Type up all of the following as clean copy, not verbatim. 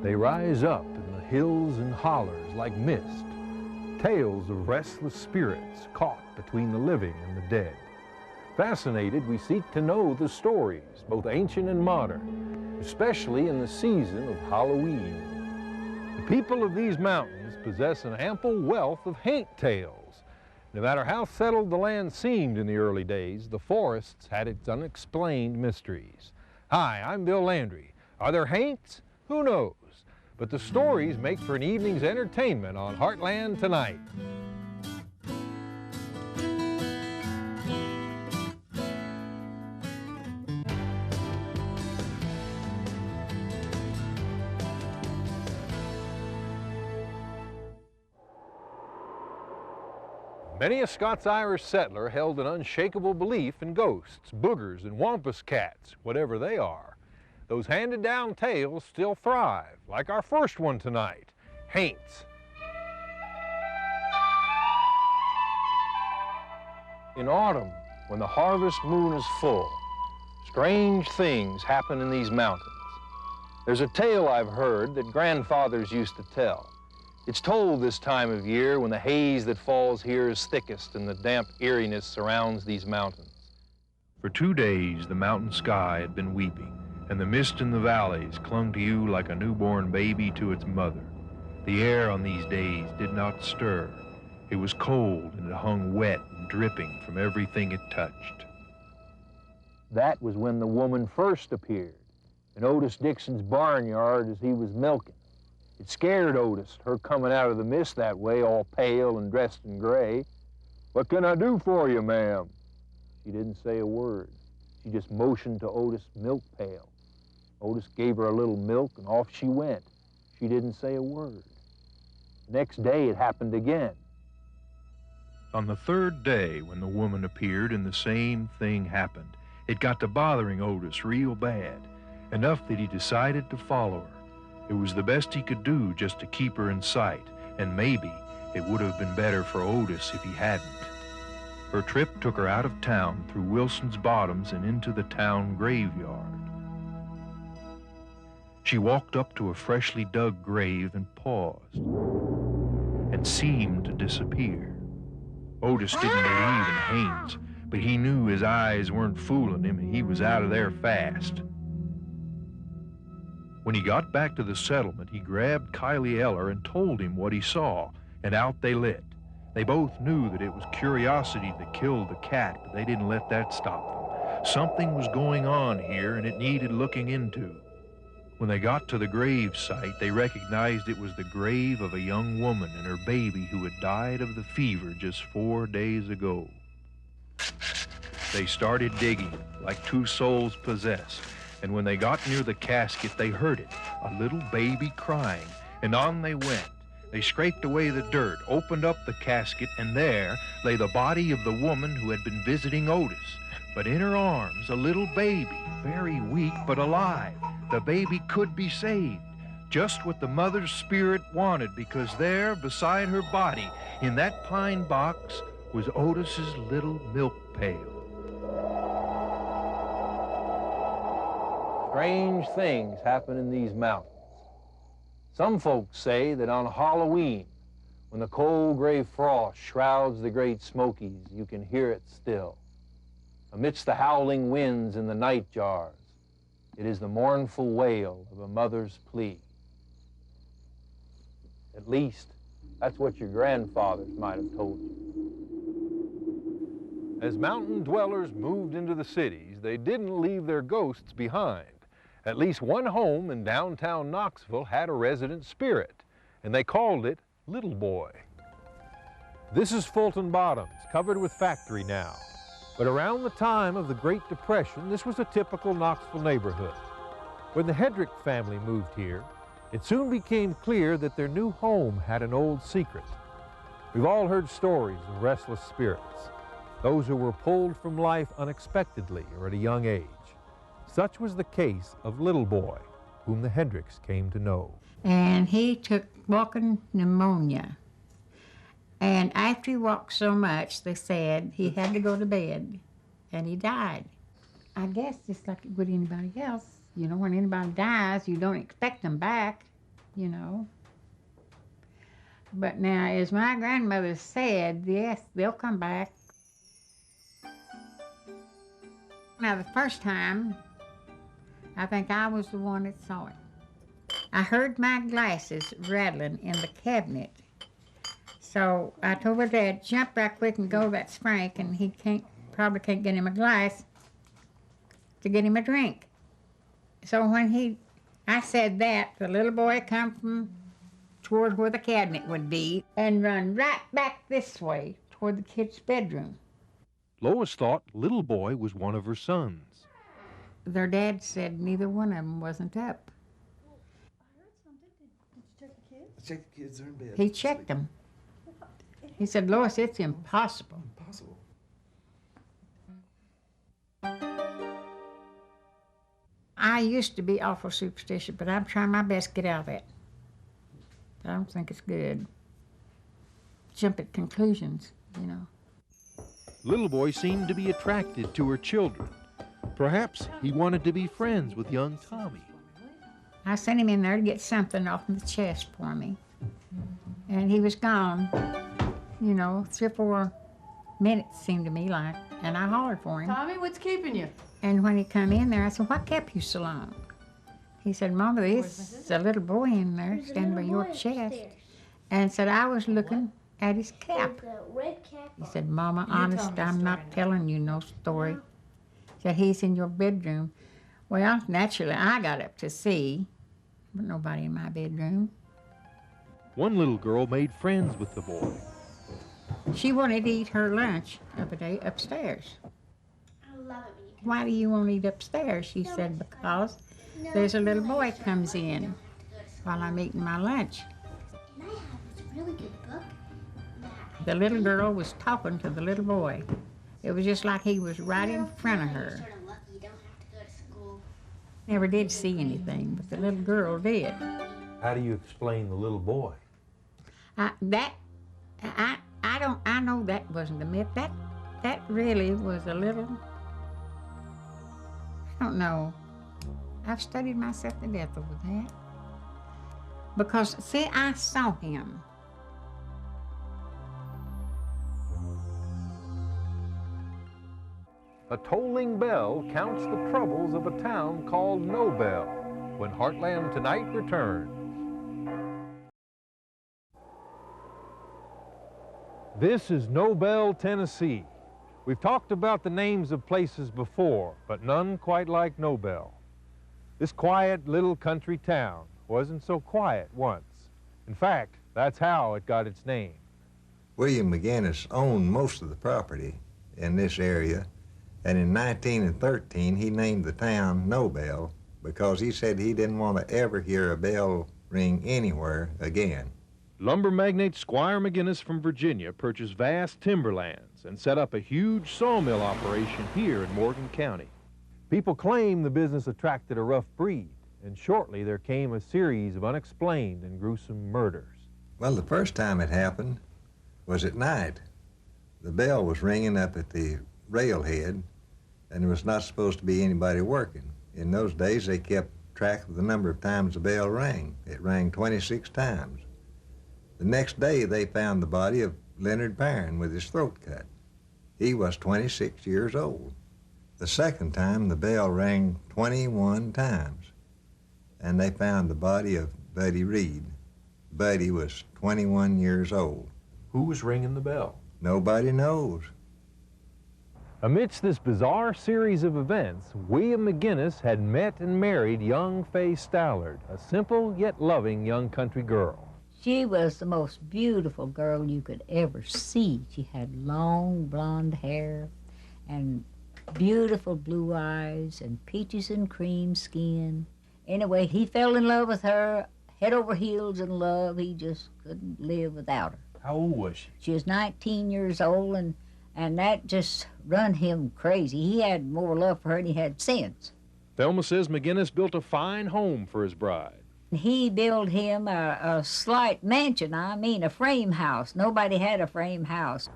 They rise up in the hills and hollers like mist, tales of restless spirits caught between the living and the dead. Fascinated, we seek to know the stories, both ancient and modern, especially in the season of Halloween. The people of these mountains possess an ample wealth of Haint tales. No matter how settled the land seemed in the early days, the forests had its unexplained mysteries. Hi, I'm Bill Landry. Are there Haints? Who knows? But the stories make for an evening's entertainment on Heartland tonight. Many a Scots-Irish settler held an unshakable belief in ghosts, boogers, and wampus cats, whatever they are. Those handed-down tales still thrive, like our first one tonight, Haints. In autumn, when the harvest moon is full, strange things happen in these mountains. There's a tale I've heard that grandfathers used to tell. It's told this time of year when the haze that falls here is thickest and the damp eeriness surrounds these mountains. For 2 days, the mountain sky had been weeping, and the mist in the valleys clung to you like a newborn baby to its mother. The air on these days did not stir. It was cold and it hung wet and dripping from everything it touched. That was when the woman first appeared in Otis Dixon's barnyard as he was milking. It scared Otis, her coming out of the mist that way, all pale and dressed in gray. "What can I do for you, ma'am?" She didn't say a word. She just motioned to Otis' milk pail. Otis gave her a little milk and off she went. She didn't say a word. The next day it happened again. On the third day, when the woman appeared and the same thing happened, it got to bothering Otis real bad, enough that he decided to follow her. It was the best he could do just to keep her in sight, and maybe it would have been better for Otis if he hadn't. Her trip took her out of town through Wilson's Bottoms and into the town graveyard. She walked up to a freshly dug grave and paused, and seemed to disappear. Otis didn't believe in Haints, but he knew his eyes weren't fooling him and he was out of there fast. When he got back to the settlement, he grabbed Kylie Eller and told him what he saw, and out they lit. They both knew that it was curiosity that killed the cat, but they didn't let that stop them. Something was going on here and it needed looking into. When they got to the grave site, they recognized it was the grave of a young woman and her baby who had died of the fever just 4 days ago. They started digging like two souls possessed, and when they got near the casket, they heard it, a little baby crying, and on they went. They scraped away the dirt, opened up the casket, and there lay the body of the woman who had been visiting Otis. But in her arms, a little baby, very weak but alive. The baby could be saved, just what the mother's spirit wanted, because there, beside her body, in that pine box, was Otis's little milk pail. Strange things happen in these mountains. Some folks say that on Halloween, when the cold gray frost shrouds the Great Smokies, you can hear it still. Amidst the howling winds and the night jars, it is the mournful wail of a mother's plea. At least, that's what your grandfathers might have told you. As mountain dwellers moved into the cities, they didn't leave their ghosts behind. At least one home in downtown Knoxville had a resident spirit, and they called it Little Boy. This is Fulton Bottoms, covered with factory now. But around the time of the Great Depression, this was a typical Knoxville neighborhood. When the Hedrick family moved here, it soon became clear that their new home had an old secret. We've all heard stories of restless spirits, those who were pulled from life unexpectedly or at a young age. Such was the case of Little Boy, whom the Hedricks came to know. And he took walking pneumonia. And after he walked so much, they said he had to go to bed, and he died. I guess just like it would anybody else. You know, when anybody dies, you don't expect them back. you know. But now, as my grandmother said, yes, they'll come back. Now, the first time, I think I was the one that saw it. I heard my glasses rattling in the cabinet. So I told my dad, jump right quick and go to that Frank, and he probably can't get him a glass to get him a drink. So when I said that, the little boy come from toward where the cabinet would be and run right back this way toward the kid's bedroom. Lois thought little boy was one of her sons. Their dad said neither one of them wasn't up. I heard something. Did you check the kids? I checked the kids, they're in bed. He checked them. He said, Lois, it's impossible. Impossible. I used to be awful superstitious, but I'm trying my best to get out of that. I don't think it's good. Jump at conclusions, you know. Little boy seemed to be attracted to her children. Perhaps he wanted to be friends with young Tommy. I sent him in there to get something off the chest for me. And he was gone, you know, 3 or 4 minutes seemed to me like, and I hollered for him. Tommy, what's keeping you? And when he come in there, I said, what kept you so long? He said, Mama, there's a little boy in there standing by your chest. And said, I was looking at his cap. He said, Mama, honest, I'm not telling you no story. Said, he's in your bedroom. Well, naturally, I got up to see, but nobody in my bedroom. One little girl made friends with the boy. She wanted to eat her lunch every day upstairs. I love it when you Why do you want to eat upstairs? She said, because there's a little boy comes in while I'm eating my lunch. And I have this really good book that The little girl was talking to the little boy. It was just like he was right in front of You're her. sort of lucky you don't have to go to school. Never did see anything, but the little girl did. How do you explain the little boy? I know that wasn't a myth. That really was a little, I don't know. I've studied myself to death over that. Because, see, I saw him. A tolling bell counts the troubles of a town called No Bell when Heartland Tonight returns. This is No Bell, Tennessee. We've talked about the names of places before, but none quite like No Bell. This quiet little country town wasn't so quiet once. In fact, that's how it got its name. William McGinnis owned most of the property in this area, and in 1913 he named the town No Bell because he said he didn't want to ever hear a bell ring anywhere again. Lumber magnate Squire McGinnis from Virginia purchased vast timberlands and set up a huge sawmill operation here in Morgan County. People claim the business attracted a rough breed, and shortly there came a series of unexplained and gruesome murders. Well, the first time it happened was at night. The bell was ringing up at the railhead, and there was not supposed to be anybody working. In those days, they kept track of the number of times the bell rang. It rang 26 times. The next day, they found the body of Leonard Perrin with his throat cut. He was 26 years old. The second time, the bell rang 21 times, and they found the body of Buddy Reed. Buddy was 21 years old. Who was ringing the bell? Nobody knows. Amidst this bizarre series of events, William McGinnis had met and married young Fay Stallard, a simple yet loving young country girl. She was the most beautiful girl you could ever see. She had long blonde hair and beautiful blue eyes and peaches and cream skin. Anyway, he fell in love with her, head over heels in love. He just couldn't live without her. How old was she? She was 19 years old, and that just run him crazy. He had more love for her than he had sense. Thelma says McGinnis built a fine home for his bride. He built him a slight mansion, I mean a frame house. Nobody had a frame house.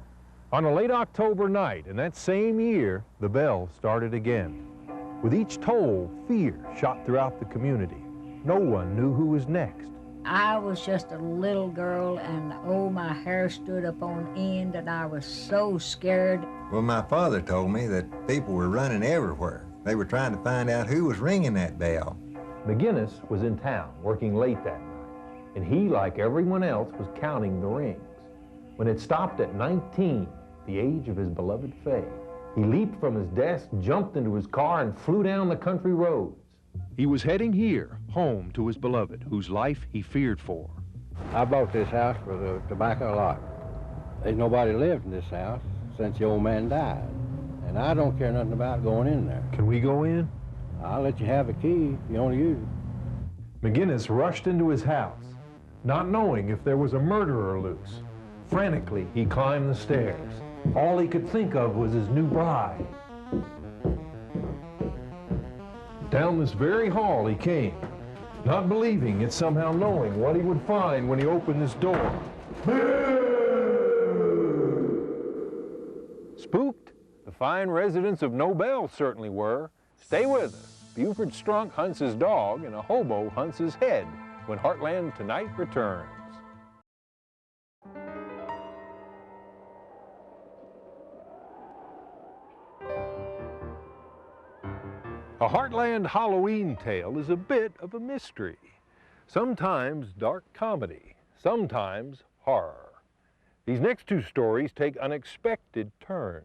On a late October night in that same year, the bell started again. With each toll, fear shot throughout the community. No one knew who was next. I was just a little girl, and oh, my hair stood up on end, and I was so scared. Well, my father told me that people were running everywhere. They were trying to find out who was ringing that bell. McGinnis was in town working late that night, and he, like everyone else, was counting the rings. When it stopped at 19, the age of his beloved Fay, he leaped from his desk, jumped into his car, and flew down the country roads. He was heading here, home to his beloved, whose life he feared for. I bought this house for the tobacco lot. Ain't nobody lived in this house since the old man died, and I don't care nothing about going in there. Can we go in? I'll let you have a key if you want to use it. McGinnis rushed into his house, not knowing if there was a murderer loose. Frantically, he climbed the stairs. All he could think of was his new bride. Down this very hall he came, not believing, yet somehow knowing what he would find when he opened this door. Spooked? The fine residents of Nobel certainly were. Stay with us. Buford Strunk hunts his dog and a hobo hunts his head when Heartland Tonight returns. A Heartland Halloween tale is a bit of a mystery. Sometimes dark comedy, sometimes horror. These next two stories take unexpected turns.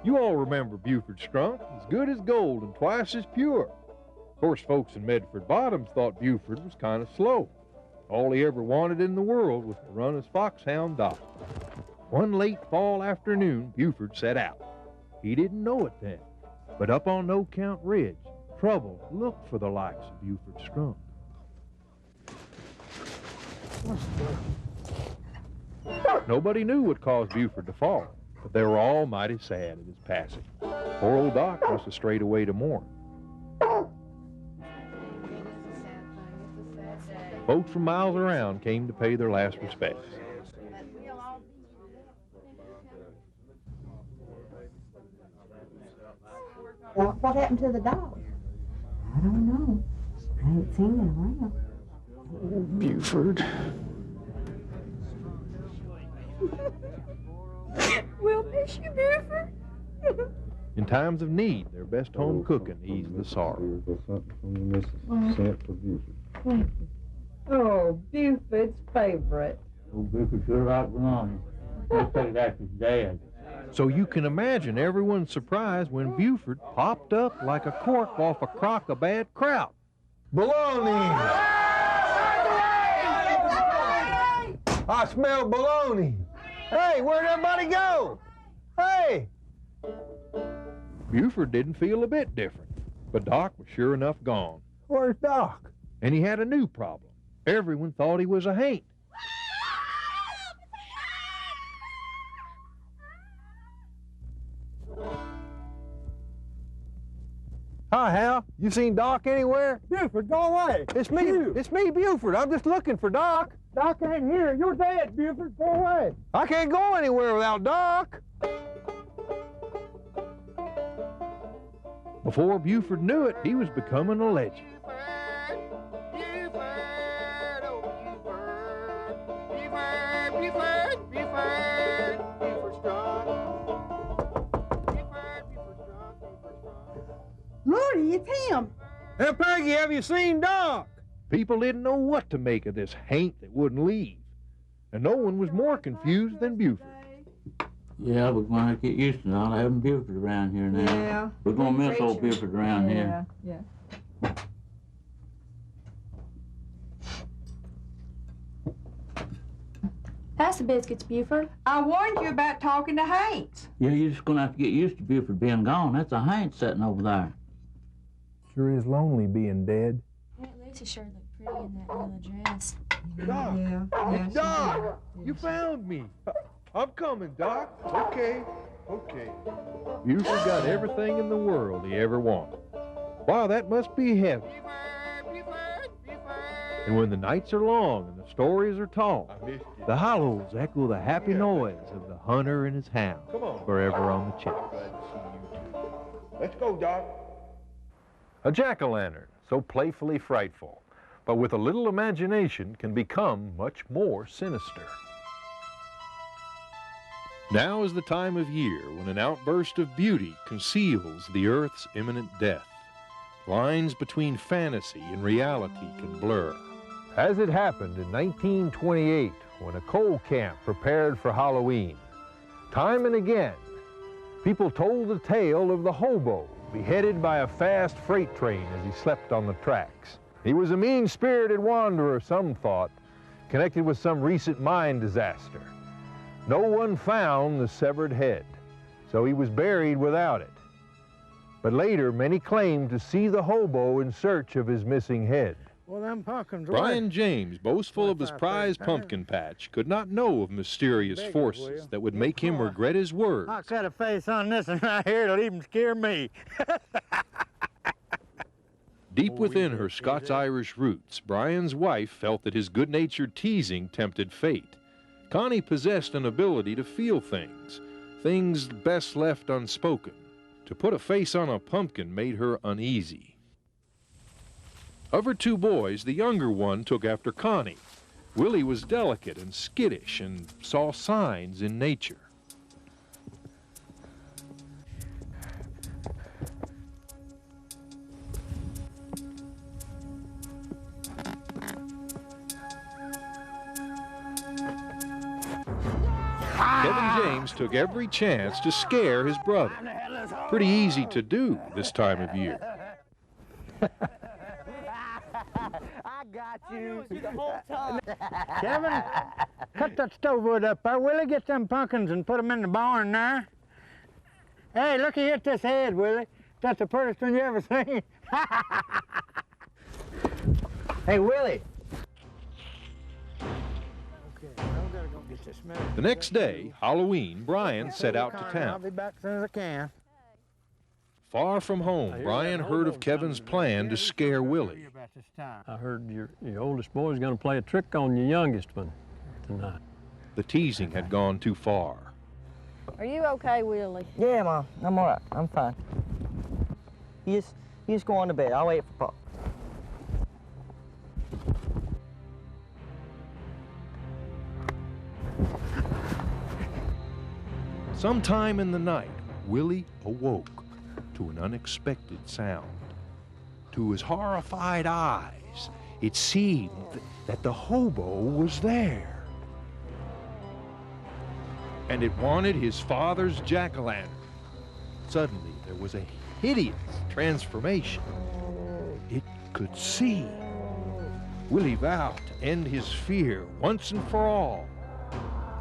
You all remember Buford Strunk, as good as gold and twice as pure. Of course, folks in Medford Bottoms thought Buford was kind of slow. All he ever wanted in the world was to run his foxhound Doc. One late fall afternoon, Buford set out. He didn't know it then, but up on No Count Ridge, trouble looked for the likes of Buford Strunk. Nobody knew what caused Buford to fall, but they were all mighty sad at his passing. Poor old Doc must have strayed away to mourn. Folks from miles around came to pay their last respects. Well, what happened to the dog? I don't know. I ain't seen it around. Buford. We'll miss you, Buford. In times of need, their best home cooking eased the sorrow. Oh, Buford's favorite. Oh, Buford sure liked Ronnie. Let's take that to his dad. So you can imagine everyone's surprise when Buford popped up like a cork off a crock of bad kraut. Baloney! I smell baloney. Hey, where'd everybody go? Hey! Buford didn't feel a bit different, but Doc was sure enough gone. Where's Doc? And he had a new problem. Everyone thought he was a haint. Hi, Hal. You seen Doc anywhere? Buford, go away. It's me. It's me, Buford. I'm just looking for Doc. Doc ain't here. You're dead, Buford. Go away. I can't go anywhere without Doc. Before Buford knew it, he was becoming a legend. Lordy, it's him. Hey, Peggy, have you seen Doc? People didn't know what to make of this haint that wouldn't leave. And no one was more confused than Buford. Yeah, we're going to have to get used to not having Buford around here now. Yeah. We're going to miss old Buford around here. Yeah. Pass the biscuits, Buford. I warned you about talking to Haints. Yeah, you're just going to have to get used to Buford being gone. That's a Haint sitting over there. Sure is lonely being dead. Aunt Lucy sure looked pretty in that yellow dress. Doc! Yeah. Doc! You found me! I'm coming, Doc. Okay. Buford got everything in the world he ever wanted. Wow, that must be heaven. And when the nights are long and the stories are tall, the hollows echo the happy noise of the hunter and his hound, forever on the chase. Let's go, Doc. A jack-o'-lantern, so playfully frightful. but with a little imagination can become much more sinister. Now is the time of year when an outburst of beauty conceals the Earth's imminent death. Lines between fantasy and reality can blur. As it happened in 1928, when a coal camp prepared for Halloween, time and again, people told the tale of the hobo beheaded by a fast freight train as he slept on the tracks. He was a mean-spirited wanderer, some thought, connected with some recent mine disaster. No one found the severed head, so he was buried without it. But later, many claimed to see the hobo in search of his missing head. Well, them pumpkins. Brian James, boastful of his prized pumpkin patch, could not know of mysterious forces that would make him regret his words. I cut a face on this one right here, it'll even scare me. Deep within her Scots-Irish roots, Brian's wife felt that his good-natured teasing tempted fate. Connie possessed an ability to feel things best left unspoken. To put a face on a pumpkin made her uneasy. Of her two boys, the younger one took after Connie. Willie was delicate and skittish and saw signs in nature. Kevin James took every chance to scare his brother. Pretty easy to do this time of year. I got you. The whole time. Kevin, cut that stove wood up there. Willie, get them pumpkins and put them in the barn there. Hey, looky at this head, Willie. That's the prettiest one you ever seen. Hey, Willie. The next day, Halloween, Brian set out to town. I'll be back as soon as I can. Far from home, Brian heard of Kevin's plan to scare Willie. I heard your oldest boy is going to play a trick on your youngest one tonight. The teasing had gone too far. Are you okay, Willie? Yeah, Mom. I'm all right. I'm fine. You just go on to bed. I'll wait for Pop. Sometime in the night, Willie awoke to an unexpected sound. To his horrified eyes, it seemed that the hobo was there. And it wanted his father's jack-o'-lantern. Suddenly, there was a hideous transformation. It could see. Willie vowed to end his fear once and for all.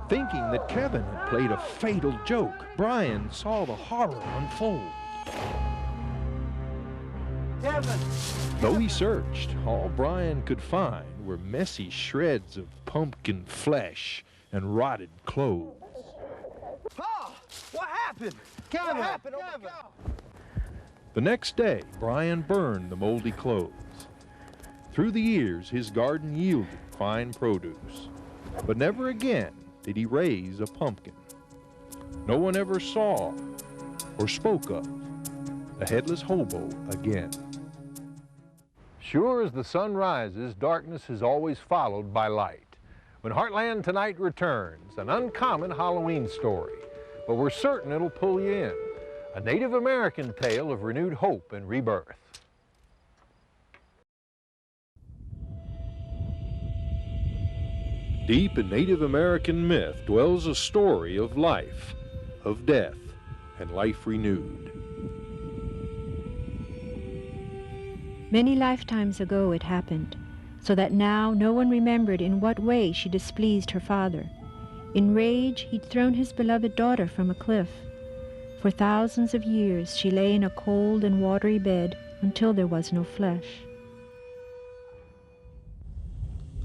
Thinking that Kevin had played a fatal joke, Brian saw the horror unfold. Kevin! Though he searched, all Brian could find were messy shreds of pumpkin flesh and rotted clothes. Pa! What happened? Kevin! What happened? Kevin! The next day, Brian burned the moldy clothes. Through the years, his garden yielded fine produce, but never again did he raise a pumpkin. No one ever saw or spoke of the headless hobo again. Sure as the sun rises, darkness is always followed by light. When Heartland Tonight returns, an uncommon Halloween story, but we're certain it'll pull you in. A Native American tale of renewed hope and rebirth. Deep in Native American myth dwells a story of life, of death, and life renewed. Many lifetimes ago it happened, so that now no one remembered in what way she displeased her father. In rage, he'd thrown his beloved daughter from a cliff. For thousands of years she lay in a cold and watery bed until there was no flesh.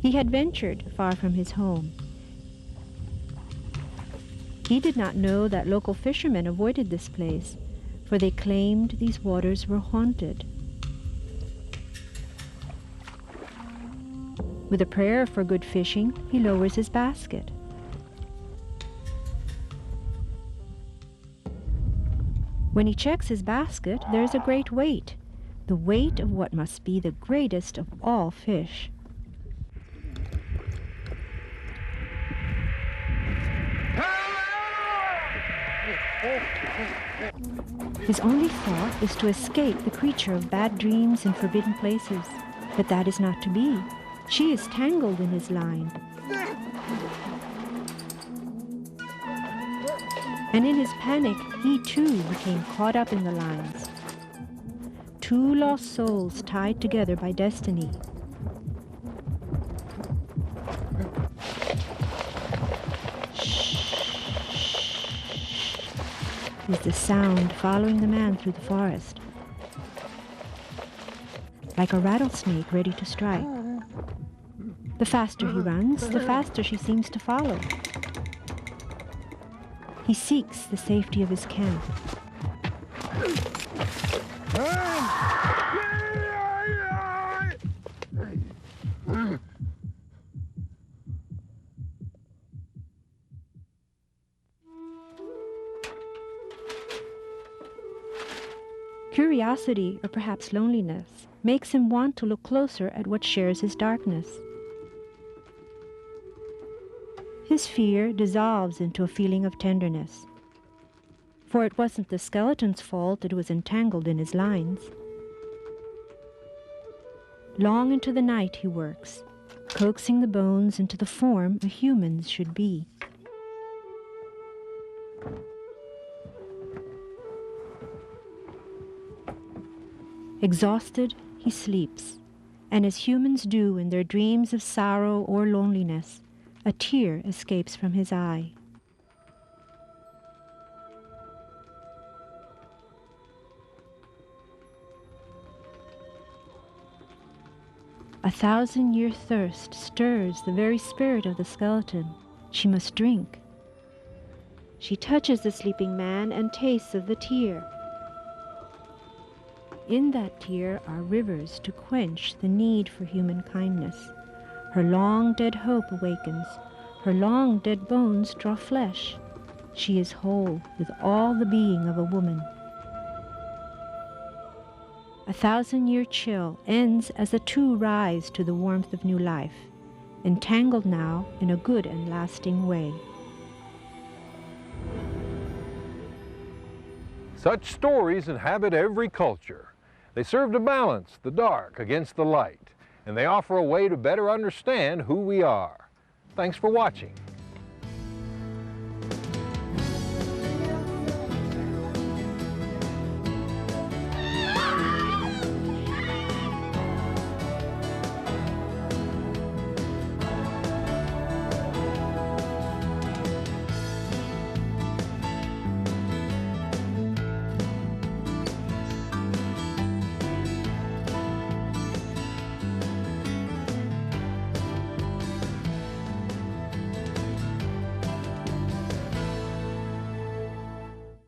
He had ventured far from his home. He did not know that local fishermen avoided this place, for they claimed these waters were haunted. With a prayer for good fishing, he lowers his basket. When he checks his basket, there's a great weight. the weight of what must be the greatest of all fish. His only thought is to escape the creature of bad dreams and forbidden places. But that is not to be. She is tangled in his line. And in his panic, he too became caught up in the lines. Two lost souls tied together by destiny. Is the sound following the man through the forest. Like a rattlesnake ready to strike. The faster he runs, the faster she seems to follow. He seeks the safety of his camp. Curiosity, or perhaps loneliness, makes him want to look closer at what shares his darkness. His fear dissolves into a feeling of tenderness. For it wasn't the skeleton's fault that it was entangled in his lines. Long into the night he works, coaxing the bones into the form a human's should be. Exhausted, he sleeps, and as humans do in their dreams of sorrow or loneliness, a tear escapes from his eye. A 1,000-year thirst stirs the very spirit of the skeleton. She must drink. She touches the sleeping man and tastes of the tear. In that tear are rivers to quench the need for human kindness. Her long dead hope awakens. Her long dead bones draw flesh. She is whole with all the being of a woman. A 1,000-year chill ends as the two rise to the warmth of new life, entangled now in a good and lasting way. Such stories inhabit every culture. They serve to balance the dark against the light, and they offer a way to better understand who we are. Thanks for watching.